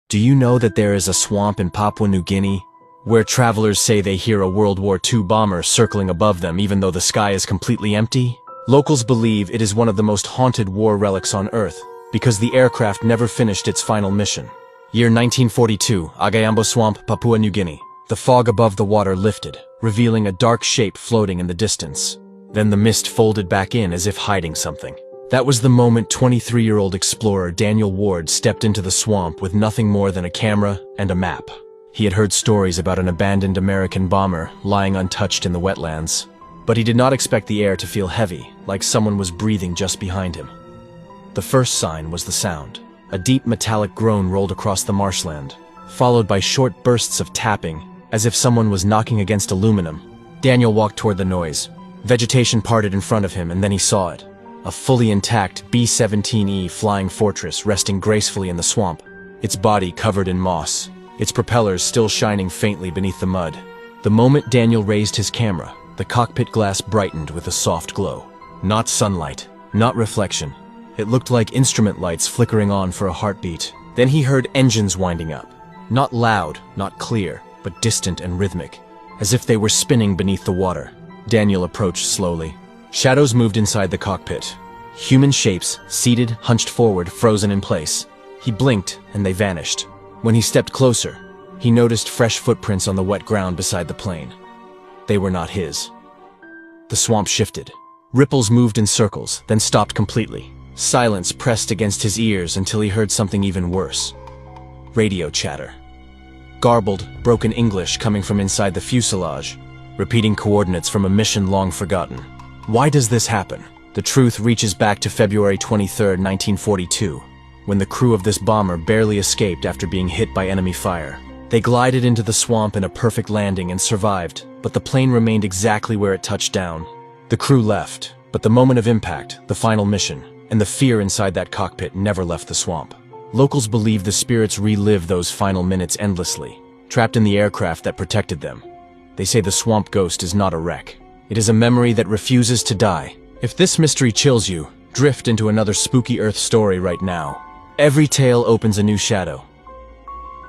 Do you know that there is a swamp in Papua New Guinea where travelers say they hear a World War II bomber circling above them even though the sky is completely empty? Locals believe it is one of the most haunted war relics on Earth because the aircraft never finished its final mission. Year 1942, Agayambo Swamp, Papua New Guinea. The fog above the water lifted, revealing a dark shape floating in the distance. Then the mist folded back in as if hiding something. That was the moment 23-year-old explorer Daniel Ward stepped into the swamp with nothing more than a camera and a map. He had heard stories about an abandoned American bomber lying untouched in the wetlands, but he did not expect the air to feel heavy, like someone was breathing just behind him. The first sign was the sound. A deep metallic groan rolled across the marshland, followed by short bursts of tapping, as if someone was knocking against aluminum. Daniel walked toward the noise. Vegetation parted in front of him, and then he saw it. A fully intact B-17E Flying Fortress resting gracefully in the swamp, its body covered in moss, its propellers still shining faintly beneath the mud. The moment Daniel raised his camera, the cockpit glass brightened with a soft glow. Not sunlight, not reflection. It looked like instrument lights flickering on for a heartbeat. Then he heard engines winding up. Not loud, not clear, but distant and rhythmic, as if they were spinning beneath the water. Daniel approached slowly. Shadows moved inside the cockpit. Human shapes, seated, hunched forward, frozen in place. He blinked, and they vanished. When he stepped closer, he noticed fresh footprints on the wet ground beside the plane. They were not his. The swamp shifted. Ripples moved in circles, then stopped completely. Silence pressed against his ears until he heard something even worse. Radio chatter. Garbled, broken English coming from inside the fuselage, repeating coordinates from a mission long forgotten. Why does this happen? The truth reaches back to February 23, 1942, when the crew of this bomber barely escaped after being hit by enemy fire. They glided into the swamp in a perfect landing and survived, but the plane remained exactly where it touched down. The crew left, but the moment of impact, the final mission, and the fear inside that cockpit never left the swamp. Locals believe the spirits relive those final minutes endlessly, trapped in the aircraft that protected them. They say the swamp ghost is not a wreck. It is a memory that refuses to die. If this mystery chills you, drift into another spooky Earth story right now. Every tale opens a new shadow,